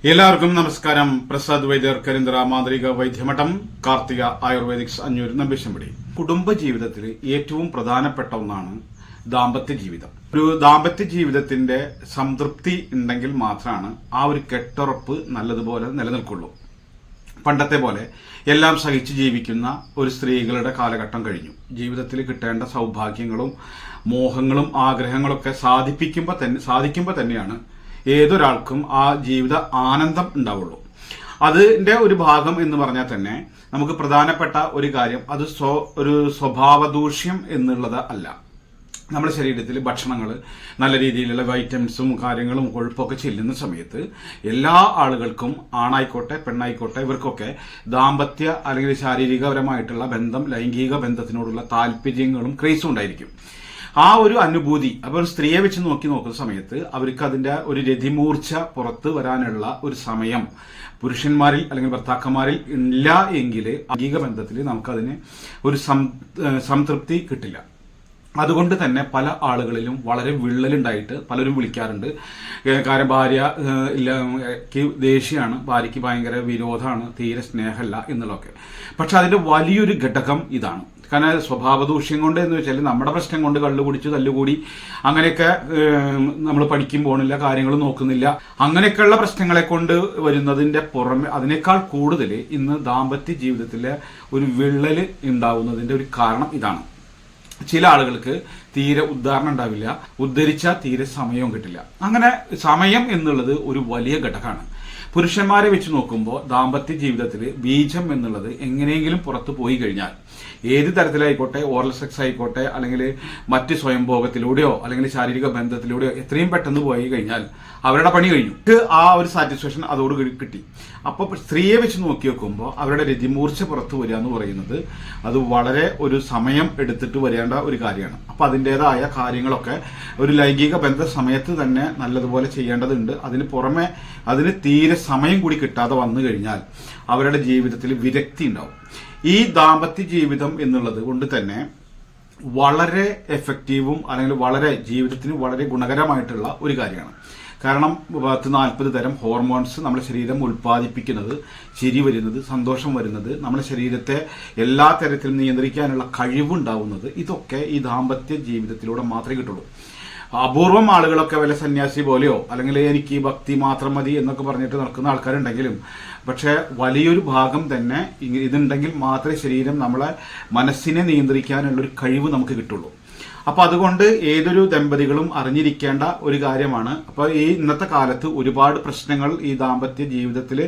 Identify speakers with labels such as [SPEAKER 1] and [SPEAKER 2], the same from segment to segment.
[SPEAKER 1] എല്ലാവർക്കും നമസ്കാരം. പ്രസാദ് വൈദ്യർ, കരിന്തറ മാന്ത്രിക വൈദ്യമഠം, കാർത്തിക ആയുർവേദിക്സ്, അഞ്ഞൂർ, നമ്പീശമ്പടി. കുടുംബ ജീവിതത്തിൽ ഏറ്റവും പ്രധാനപ്പെട്ട ഒന്നാണ് ദാമ്പത്യ ജീവിതം. ഒരു ദാമ്പത്യ ജീവിതത്തിന്റെ സംതൃപ്തി ഉണ്ടെങ്കിൽ മാത്രമാണ് ആ ഒരു കെട്ടുറപ്പ് നല്ലതുപോലെ നിലനിൽക്കുള്ളൂ. പണ്ടത്തെ പോലെ എല്ലാം സഹിച്ച് ജീവിക്കുന്ന ഒരു സ്ത്രീകളുടെ കാലഘട്ടം കഴിഞ്ഞു. ജീവിതത്തിൽ കിട്ടേണ്ട സൗഭാഗ്യങ്ങളും മോഹങ്ങളും ആഗ്രഹങ്ങളൊക്കെ സാധിക്കുമ്പോൾ തന്നെയാണ് ഏതൊരാൾക്കും ആ ജീവിത ആനന്ദം ഉണ്ടാവുള്ളൂ. അതിന്റെ ഒരു ഭാഗം എന്ന് പറഞ്ഞാൽ തന്നെ നമുക്ക് പ്രധാനപ്പെട്ട ഒരു കാര്യം അത് ഒരു സ്വഭാവദൂഷ്യം എന്നുള്ളത് അല്ല. നമ്മുടെ ശരീരത്തിൽ ഭക്ഷണങ്ങൾ നല്ല രീതിയിലുള്ള വൈറ്റമിൻസും കാര്യങ്ങളും കൊഴുപ്പൊക്കെ ചെല്ലുന്ന സമയത്ത് എല്ലാ ആളുകൾക്കും, ആണായിക്കോട്ടെ പെണ്ണായിക്കോട്ടെ, ഇവർക്കൊക്കെ ദാമ്പത്യ അല്ലെങ്കിൽ ശാരീരികപരമായിട്ടുള്ള ബന്ധം, ലൈംഗിക ബന്ധത്തിനോടുള്ള താല്പര്യങ്ങളും ക്രേസും ഉണ്ടായിരിക്കും. ആ ഒരു അനുഭൂതി അപ്പോൾ ഒരു സ്ത്രീയെ വെച്ച് നോക്കുന്ന സമയത്ത് അവർക്ക് അതിന്റെ ഒരു രതിമൂർച്ച പുറത്ത് വരാനുള്ള ഒരു സമയം പുരുഷന്മാരിൽ അല്ലെങ്കിൽ ഭർത്താക്കന്മാരിൽ ഇല്ല എങ്കിൽ ലൈംഗിക ബന്ധത്തിൽ നമുക്കതിന് ഒരു സംതൃപ്തി കിട്ടില്ല. അതുകൊണ്ട് തന്നെ പല ആളുകളിലും വളരെ വിള്ളലുണ്ടായിട്ട് പലരും വിളിക്കാറുണ്ട്. കാരണം ഭാര്യ ദേഷ്യമാണ്, ഭാര്യയ്ക്ക് ഭയങ്കര വിരോധമാണ്, തീരെ സ്നേഹമല്ല എന്നുള്ളതൊക്കെ. പക്ഷെ അതിന്റെ വലിയൊരു ഘടകം ഇതാണ്. കാരണം സ്വഭാവദൂഷ്യം കൊണ്ട് എന്ന് വെച്ചാൽ നമ്മുടെ പ്രശ്നം കൊണ്ട് കള്ളു കുടിച്ച് തല്ലുകൂടി അങ്ങനെയൊക്കെ നമ്മൾ പഠിക്കും പോണില്ല, കാര്യങ്ങൾ നോക്കുന്നില്ല, അങ്ങനെയൊക്കെയുള്ള പ്രശ്നങ്ങളെ കൊണ്ട് വരുന്നതിന്റെ പുറമെ അതിനേക്കാൾ കൂടുതൽ ഇന്ന് ദാമ്പത്യ ജീവിതത്തിലെ ഒരു വിള്ളല് ഉണ്ടാവുന്നതിന്റെ ഒരു കാരണം ഇതാണ്. ചില ആളുകൾക്ക് തീരെ ഉദ്ധാരണം ഉണ്ടാവില്ല, ഉദ്ധരിച്ചാൽ തീരെ സമയവും കിട്ടില്ല. അങ്ങനെ സമയം എന്നുള്ളത് ഒരു വലിയ ഘടകമാണ്. പുരുഷന്മാരെ വെച്ച് നോക്കുമ്പോൾ ദാമ്പത്യ ജീവിതത്തിൽ ബീജം എന്നുള്ളത് എങ്ങനെയെങ്കിലും പുറത്തു പോയി കഴിഞ്ഞാൽ, ഏത് തരത്തിലായിക്കോട്ടെ, ഓറൽ സെക്സ് ആയിക്കോട്ടെ, അല്ലെങ്കിൽ മറ്റ് സ്വയംഭോഗത്തിലൂടെയോ അല്ലെങ്കിൽ ശാരീരിക ബന്ധത്തിലൂടെയോ എത്രയും പെട്ടെന്ന് പോയി കഴിഞ്ഞാൽ അവരുടെ പണി കഴിഞ്ഞു. ആ ഒരു സാറ്റിസ്ഫാക്ഷൻ അതോട് കിട്ടി. അപ്പോൾ സ്ത്രീയെ വെച്ച് നോക്കി വെക്കുമ്പോൾ അവരുടെ രതിമൂർച്ച പുറത്തു വരിക എന്ന് പറയുന്നത് അത് വളരെ ഒരു സമയം എടുത്തിട്ട് വരേണ്ട ഒരു കാര്യമാണ്. അപ്പൊ അതിൻ്റെതായ കാര്യങ്ങളൊക്കെ ഒരു ലൈംഗിക ബന്ധ സമയത്ത് തന്നെ നല്ലതുപോലെ ചെയ്യേണ്ടതുണ്ട്. അതിന് പുറമെ അതിന് തീരെ സമയം കൂടി കിട്ടാതെ വന്നു കഴിഞ്ഞാൽ അവരുടെ ജീവിതത്തിൽ വിരക്തി ഉണ്ടാവും. ഈ ദാമ്പത്യ ജീവിതം എന്നുള്ളത് കൊണ്ട് തന്നെ വളരെ എഫക്റ്റീവും അല്ലെങ്കിൽ വളരെ ജീവിതത്തിന് വളരെ ഗുണകരമായിട്ടുള്ള ഒരു കാര്യമാണ്. കാരണം 40 തരം ഹോർമോൺസ് നമ്മുടെ ശരീരം ഉൽപ്പാദിപ്പിക്കുന്നത്, ചിരി വരുന്നത്, സന്തോഷം വരുന്നത്, നമ്മുടെ ശരീരത്തെ എല്ലാ തരത്തിലും നിയന്ത്രിക്കാനുള്ള കഴിവുണ്ടാവുന്നത് ഇതൊക്കെ ഈ ദാമ്പത്യ ജീവിതത്തിലൂടെ മാത്രമേ കിട്ടുള്ളൂ. അപൂർവം ആളുകളൊക്കെ വല്ല സന്യാസി പോലെയോ അല്ലെങ്കിൽ എനിക്ക് ഭക്തി മാത്രം മതി എന്നൊക്കെ പറഞ്ഞിട്ട് നടക്കുന്ന ആൾക്കാരുണ്ടെങ്കിലും പക്ഷെ വലിയൊരു ഭാഗം തന്നെ ഇതുണ്ടെങ്കിൽ മാത്രമേ ശരീരം നമ്മളെ മനസ്സിനെ നിയന്ത്രിക്കാനുള്ള ഒരു കഴിവ് നമുക്ക് കിട്ടുള്ളൂ. അപ്പൊ അതുകൊണ്ട് ഏതൊരു ദമ്പതികളും അറിഞ്ഞിരിക്കേണ്ട ഒരു കാര്യമാണ്. അപ്പൊ ഈ ഇന്നത്തെ കാലത്ത് ഒരുപാട് പ്രശ്നങ്ങൾ ഈ ദാമ്പത്യ ജീവിതത്തിൽ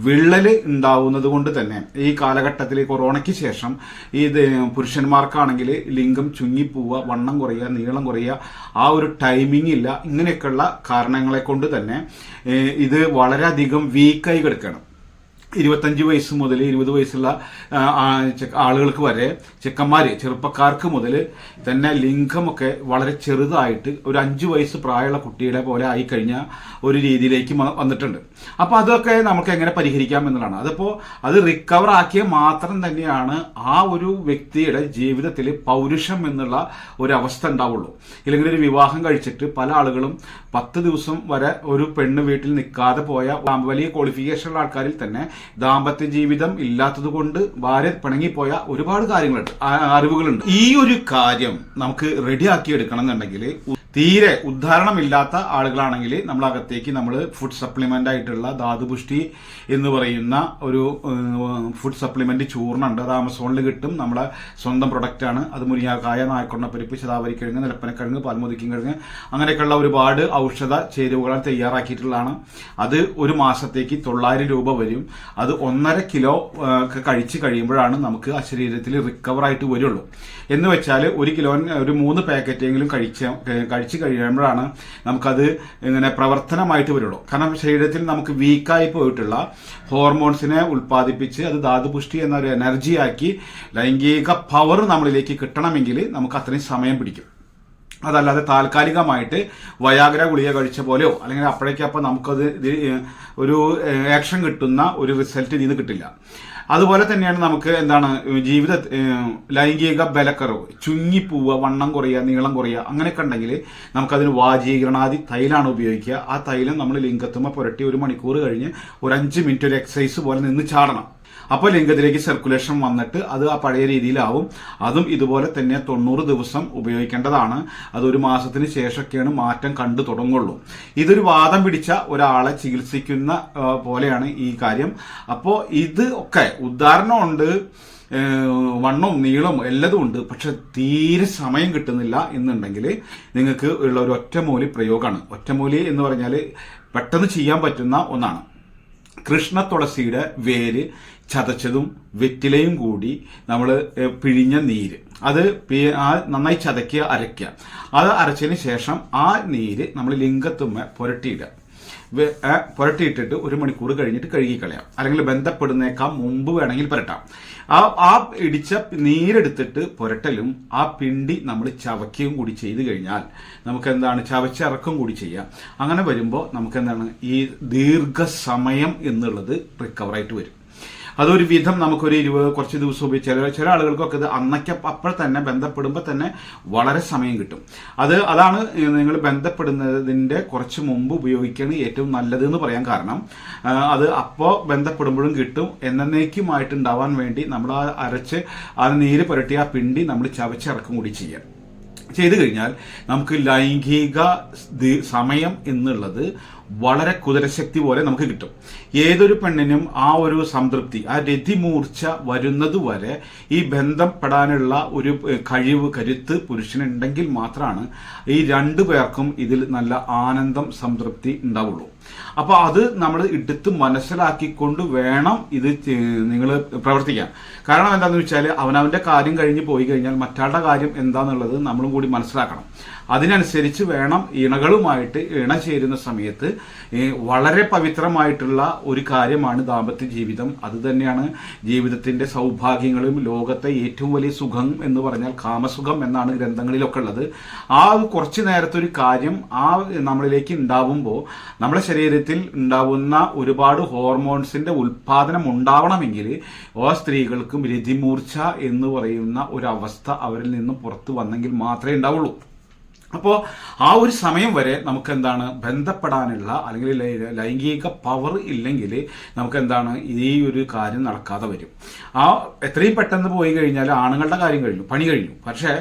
[SPEAKER 1] വിള്ളല് ഉണ്ടാവുന്നത് കൊണ്ട് തന്നെ ഈ കാലഘട്ടത്തിൽ കൊറോണയ്ക്ക് ശേഷം ഈ പുരുഷന്മാർക്കാണെങ്കിൽ ലിംഗം ചുങ്ങിപ്പോവുക, വണ്ണം കുറയുക, നീളം കുറയുക, ആ ഒരു ടൈമിംഗ് ഇല്ല. ഇങ്ങനെയൊക്കെയുള്ള കാരണങ്ങളെ കൊണ്ട് തന്നെ ഇത് വളരെയധികം വീക്കായി കിടക്കണം. 25 വയസ്സ് മുതൽ 20 വയസ്സുള്ള ആളുകൾക്ക് വരെ, ചെറുപ്പക്കാർക്ക് മുതൽ തന്നെ ലിംഗമൊക്കെ വളരെ ചെറുതായിട്ട് ഒരു 5 വയസ്സ് പ്രായമുള്ള കുട്ടിയുടെ പോലെ ആയിക്കഴിഞ്ഞ ഒരു രീതിയിലേക്ക് വന്നിട്ടുണ്ട്. അപ്പൊ അതൊക്കെ നമുക്ക് എങ്ങനെ പരിഹരിക്കാം എന്നുള്ളതാണ്. അത് റിക്കവർ ആക്കിയ മാത്രം തന്നെയാണ് ആ ഒരു വ്യക്തിയുടെ ജീവിതത്തിൽ പൗരുഷം എന്നുള്ള ഒരു അവസ്ഥ ഉണ്ടാവുള്ളൂ. ഇല്ലെങ്കിൽ ഒരു വിവാഹം കഴിച്ചിട്ട് പല ആളുകളും 10 ദിവസം വരെ ഒരു പെണ്ണ് വീട്ടിൽ നിൽക്കാതെ പോയ വലിയ ക്വാളിഫിക്കേഷനുള്ള ആൾക്കാരിൽ തന്നെ ദാമ്പത്യ ജീവിതം ഇല്ലാത്തത് കൊണ്ട് ഭാര്യ പിണങ്ങിപ്പോയ ഒരുപാട് കാര്യങ്ങളുണ്ട്, അറിവുകളുണ്ട്. ഈ ഒരു കാര്യം നമുക്ക് റെഡിയാക്കി എടുക്കണം എന്നുണ്ടെങ്കിൽ തീരെ ഉദ്ധാരണമില്ലാത്ത ആളുകളാണെങ്കിൽ നമ്മളകത്തേക്ക് നമ്മൾ ഫുഡ് സപ്ലിമെന്റ് ആയിട്ടുള്ള ധാതുപുഷ്ടി എന്ന് പറയുന്ന ഒരു ഫുഡ് സപ്ലിമെന്റ് ചൂർണ്ണുണ്ട്. അത് ആമസോണിൽ കിട്ടും. നമ്മളെ സ്വന്തം പ്രൊഡക്റ്റ് ആണ്. അത് മുരിങ്ങാക്കായ, നായക്കൊണ്ണപ്പരിപ്പ്, ശതാവരിക്കിഴങ്ങ്, നിലപ്പനക്കിഴങ്ങ്, പാൽമുതിക്കിഴങ്ങ്, അങ്ങനെയൊക്കെയുള്ള ഒരുപാട് ഔഷധ ചേരുവകളാണ് തയ്യാറാക്കിയിട്ടുള്ളതാണ്. അത് ഒരു മാസത്തേക്ക് 900 രൂപ വരും. അത് 1.5 കിലോ കഴിച്ച് കഴിയുമ്പോഴാണ് നമുക്ക് ആ ശരീരത്തിൽ റിക്കവർ ആയിട്ട് വരുള്ളൂ. എന്ന് വെച്ചാൽ 1 കിലോ ഒരു 3 പാക്കറ്റെങ്കിലും കഴിച്ച് കഴിയുമ്പോഴാണ് നമുക്കത് ഇങ്ങനെ പ്രവർത്തനമായിട്ട് വരുള്ളൂ. കാരണം ശരീരത്തിൽ നമുക്ക് വീക്കായി പോയിട്ടുള്ള ഹോർമോൺസിനെ ഉൽപ്പാദിപ്പിച്ച് അത് ധാതുപുഷ്ടി എന്ന ഒരു എനർജിയാക്കി ലൈംഗിക പവർ നമ്മളിലേക്ക് കിട്ടണമെങ്കിൽ നമുക്ക് അത്രയും സമയം പിടിക്കും. അതല്ലാതെ താൽക്കാലികമായിട്ട് വയാഗ്ര ഗുളിക കഴിച്ച പോലെയോ അല്ലെങ്കിൽ അപ്പോഴേക്കപ്പോൾ നമുക്കത് ഒരു ആക്ഷൻ കിട്ടുന്ന ഒരു റിസൾട്ട് ഇതിന് കിട്ടില്ല. അതുപോലെ തന്നെയാണ് നമുക്ക് എന്താണ് ലൈംഗിക ബലക്കറവ്, ചുങ്ങിപ്പോവുക, വണ്ണം കുറയുക, നീളം കുറയുക അങ്ങനെയൊക്കെ ഉണ്ടെങ്കിൽ നമുക്കതിന് വാജീകരണാദി തൈലാണ് ഉപയോഗിക്കുക. ആ തൈലം നമ്മൾ ലിംഗത്തുമ്മ പുരട്ടി 1 മണിക്കൂർ കഴിഞ്ഞ് ഒരു 5 മിനിറ്റ് ഒരു എക്സസൈസ് പോലെ നിന്ന് ചാടണം. അപ്പോൾ ലിംഗത്തിലേക്ക് സർക്കുലേഷൻ വന്നിട്ട് അത് ആ പഴയ രീതിയിലാവും. അതും ഇതുപോലെ തന്നെ 90 ദിവസം ഉപയോഗിക്കേണ്ടതാണ്. അത് 1 മാസത്തിന് ശേഷമൊക്കെയാണ് മാറ്റം കണ്ടു തുടങ്ങുള്ളൂ. ഇതൊരു വാദം പിടിച്ച ഒരാളെ ചികിത്സിക്കുന്ന പോലെയാണ് ഈ കാര്യം. അപ്പോൾ ഇത് ഒക്കെ ഉദാഹരണമുണ്ട്, വണ്ണവും നീളവും എല്ലതും ഉണ്ട്, പക്ഷെ തീരെ സമയം കിട്ടുന്നില്ല എന്നുണ്ടെങ്കിൽ നിങ്ങൾക്ക് ഉള്ള ഒരു ഒറ്റമൂലി പ്രയോഗമാണ്. ഒറ്റമൂലി എന്ന് പറഞ്ഞാൽ പെട്ടെന്ന് ചെയ്യാൻ പറ്റുന്ന ഒന്നാണ്. കൃഷ്ണ തുളസിയുടെ വേര് ചതച്ചതും വെറ്റിലയും കൂടി നമ്മൾ പിഴിഞ്ഞ നീര്, അത് നന്നായി ചതയ്ക്കുക, അരയ്ക്കുക. അത് അരച്ചതിന് ശേഷം ആ നീര് നമ്മൾ ലിംഗത്തുമ്മ പുരട്ടിയിടുക. പുരട്ടിയിട്ടിട്ട് 1 മണിക്കൂർ കഴിഞ്ഞിട്ട് കഴുകിക്കളയാം. അല്ലെങ്കിൽ ബന്ധപ്പെടുന്നേക്കാൾ മുമ്പ് വേണമെങ്കിൽ പുരട്ടാം. ആ ഇടിച്ച നീരെടുത്തിട്ട് പുരട്ടലും ആ പിണ്ടി നമ്മൾ ചവയ്ക്കുകയും കൂടി ചെയ്തു കഴിഞ്ഞാൽ നമുക്ക് എന്താണ്, ചവച്ചിറക്കും കൂടി ചെയ്യാം. അങ്ങനെ വരുമ്പോൾ നമുക്ക് എന്താണ്, ഈ ദീർഘസമയം എന്നുള്ളത് റിക്കവറായിട്ട് വരും. അതൊരു വിധം നമുക്കൊരു കുറച്ച് ദിവസം ഉപയോഗിച്ച് ചില ആളുകൾക്കൊക്കെ ഇത് അപ്പോൾ തന്നെ ബന്ധപ്പെടുമ്പോൾ തന്നെ വളരെ സമയം കിട്ടും. അതാണ് നിങ്ങൾ ബന്ധപ്പെടുന്നതിൻ്റെ കുറച്ച് മുമ്പ് ഉപയോഗിക്കുകയാണ് ഏറ്റവും നല്ലതെന്ന് പറയാൻ കാരണം, അത് അപ്പോൾ ബന്ധപ്പെടുമ്പോഴും കിട്ടും. എന്നേക്കുമായിട്ടുണ്ടാവാൻ വേണ്ടി നമ്മൾ അരച്ച് ആ നീര് പുരട്ടി ആ പിണ്ടി നമ്മൾ ചവച്ചിറക്കും കൂടി ചെയ്യാം. ചെയ്തു കഴിഞ്ഞാൽ നമുക്ക് ലൈംഗിക സമയം എന്നുള്ളത് വളരെ കുതിരശക്തി പോലെ നമുക്ക് കിട്ടും. ഏതൊരു പെണ്ണിനും ആ ഒരു സംതൃപ്തി, ആ രതിമൂർച്ച വരുന്നത് വരെ ഈ ബന്ധപ്പെടാനുള്ള ഒരു കരുത്ത് പുരുഷനുണ്ടെങ്കിൽ മാത്രമാണ് ഈ 2 പേർക്കും ഇതിൽ നല്ല ആനന്ദം, സംതൃപ്തി ഉണ്ടാവുള്ളൂ. അപ്പോൾ അത് നമ്മൾ എടുത്ത് മനസ്സിലാക്കിക്കൊണ്ട് വേണം ഇത് നിങ്ങൾ പ്രവർത്തിക്കാൻ. കാരണം എന്താണെന്ന് വെച്ചാൽ അവനവൻ്റെ കാര്യം കഴിഞ്ഞ് പോയി കഴിഞ്ഞാൽ മറ്റാളുടെ കാര്യം എന്താണെന്നുള്ളത് നമ്മളും കൂടി മനസ്സിലാക്കണം. അതിനനുസരിച്ച് വേണം ഇണകളുമായിട്ട് ഇണ ചേരുന്ന സമയത്ത് വളരെ പവിത്രമായിട്ടുള്ള ഒരു കാര്യമാണ് ദാമ്പത്യ ജീവിതം. അത് തന്നെയാണ് ജീവിതത്തിൻ്റെ സൗഭാഗ്യങ്ങളും ലോകത്തെ ഏറ്റവും വലിയ സുഖം എന്ന് പറഞ്ഞാൽ കാമസുഖം എന്നാണ് ഗ്രന്ഥങ്ങളിലൊക്കെ ഉള്ളത്. ആ കുറച്ച് നേരത്തെ ഒരു കാര്യം നമ്മളിലേക്ക് ഉണ്ടാവുമ്പോൾ നമ്മുടെ ശരീരത്തിൽ ഉണ്ടാവുന്ന ഒരുപാട് ഹോർമോൺസിന്റെ ഉൽപാദനം ഉണ്ടാവണമെങ്കിൽ സ്ത്രീകൾക്കും രതിമൂർച്ച എന്ന് പറയുന്ന ഒരു അവസ്ഥ അവരിൽ നിന്നും പുറത്തു വന്നെങ്കിൽ മാത്രമേ ഉണ്ടാവുള്ളൂ. അപ്പോൾ ആ ഒരു സമയം വരെ നമുക്ക് എന്താണ്, ബന്ധപ്പെടാനുള്ള അല്ലെങ്കിൽ ലൈംഗിക പവർ ഇല്ലെങ്കിൽ നമുക്ക് എന്താണ്, ഈ ഒരു കാര്യം നടക്കാതെ വരും. എത്രയും പെട്ടെന്ന് പോയി കഴിഞ്ഞാൽ ആണുങ്ങളുടെ കാര്യം കഴിഞ്ഞു, പണി കഴിഞ്ഞു. പക്ഷേ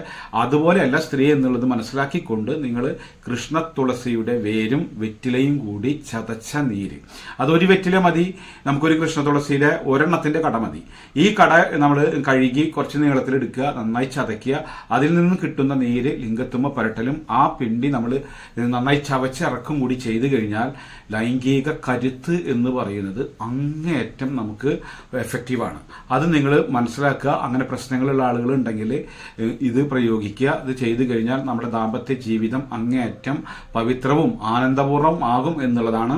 [SPEAKER 1] അതുപോലെയല്ല സ്ത്രീ എന്നുള്ളത് മനസ്സിലാക്കിക്കൊണ്ട് നിങ്ങൾ കൃഷ്ണ തുളസിയുടെ വേരും വെറ്റിലയും കൂടി ചതച്ച നീര്, അതൊരു വെറ്റില മതി, നമുക്കൊരു കൃഷ്ണ തുളസിയുടെ ഒരെണ്ണത്തിന്റെ കട മതി. ഈ കട നമ്മൾ കഴുകി കുറച്ച് നീളത്തിലെടുക്കുക, നന്നായി ചതയ്ക്കുക. അതിൽ നിന്ന് കിട്ടുന്ന നീര് ലിംഗത്തുമ്മ പുരട്ടലും ആ പിണ്ടി നമ്മൾ നന്നായി ചവച്ചിറക്കും കൂടി ചെയ്തു കഴിഞ്ഞാൽ ലൈംഗിക കരുത്ത് എന്ന് പറയുന്നത് അങ്ങേയറ്റം നമുക്ക് എഫക്റ്റീവാണ്. അത് നിങ്ങൾ മനസ്സിലാക്കുക. അങ്ങനെ പ്രശ്നങ്ങളുള്ള ആളുകൾ ഉണ്ടെങ്കിൽ ഇത് പ്രയോഗിക്കുക. ഇത് ചെയ്തു കഴിഞ്ഞാൽ നമ്മുടെ ദാമ്പത്യ ജീവിതം അങ്ങേയറ്റം പവിത്രവും ആനന്ദപൂർവ്വം ആകും എന്നുള്ളതാണ്.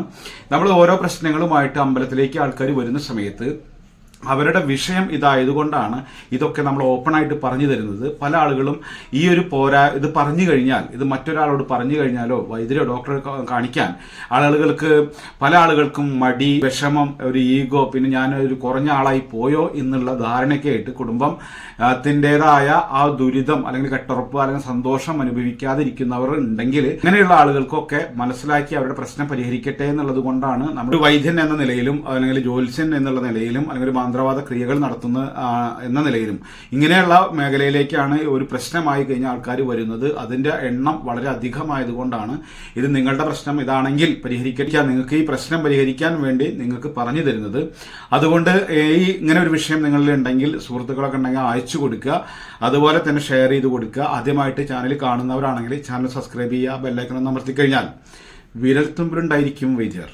[SPEAKER 1] നമ്മൾ ഓരോ പ്രശ്നങ്ങളുമായിട്ട് അമ്പലത്തിലേക്ക് ആൾക്കാർ വരുന്ന സമയത്ത് അവരുടെ വിഷയം ഇതായതുകൊണ്ടാണ് ഇതൊക്കെ നമ്മൾ ഓപ്പണായിട്ട് പറഞ്ഞു തരുന്നത്. പല ആളുകളും ഈ ഒരു ഇത് പറഞ്ഞു കഴിഞ്ഞാൽ, ഇത് മറ്റൊരാളോട് പറഞ്ഞു കഴിഞ്ഞാലോ വൈദ്യരോ ഡോക്ടറെ കാണിക്കാൻ പല ആളുകൾക്കും മടി, വിഷമം, ഒരു ഈഗോ, പിന്നെ ഞാനൊരു കുറഞ്ഞ ആളായി പോയോ എന്നുള്ള ധാരണയൊക്കെ ആയിട്ട് കുടുംബം ത്തിൻ്റെതായ ആ ദുരിതം അല്ലെങ്കിൽ കെട്ടുറപ്പ് അല്ലെങ്കിൽ സന്തോഷം അനുഭവിക്കാതിരിക്കുന്നവർ ഉണ്ടെങ്കിൽ ഇങ്ങനെയുള്ള ആളുകൾക്കൊക്കെ മനസ്സിലാക്കി അവരുടെ പ്രശ്നം പരിഹരിക്കട്ടെ എന്നുള്ളത് കൊണ്ടാണ് നമ്മൾ വൈദ്യൻ എന്ന നിലയിലും അല്ലെങ്കിൽ ജ്യോത്സ്യൻ എന്നുള്ള നിലയിലും അല്ലെങ്കിൽ ഒരു മന്ത്രവാദ ക്രിയകൾ നടത്തുന്ന എന്ന നിലയിലും ഇങ്ങനെയുള്ള മേഖലയിലേക്കാണ് ഒരു പ്രശ്നമായി കഴിഞ്ഞ ആൾക്കാർ വരുന്നത്. അതിന്റെ എണ്ണം വളരെ അധികമായതുകൊണ്ടാണ് ഇത് നിങ്ങളുടെ പ്രശ്നം ഇതാണെങ്കിൽ പരിഹരിക്കാൻ, നിങ്ങൾക്ക് ഈ പ്രശ്നം പരിഹരിക്കാൻ വേണ്ടി നിങ്ങൾക്ക് പറഞ്ഞു തരുന്നത്. അതുകൊണ്ട് ഇങ്ങനെ ഒരു വിഷയം നിങ്ങളിൽ ഉണ്ടെങ്കിൽ, സുഹൃത്തുക്കളൊക്കെ ഉണ്ടെങ്കിൽ അയച്ചു കൊടുക്കുക. അതുപോലെ തന്നെ ഷെയർ ചെയ്ത് കൊടുക്കുക. ആദ്യമായിട്ട് ചാനൽ കാണുന്നവരാണെങ്കിൽ ചാനൽ സബ്സ്ക്രൈബ് ചെയ്യുക. ബെല്ലൈക്കൺ അമർത്തി കഴിഞ്ഞാൽ വിരൽത്തുമ്പിലുണ്ടായിരിക്കും വൈദ്യർ.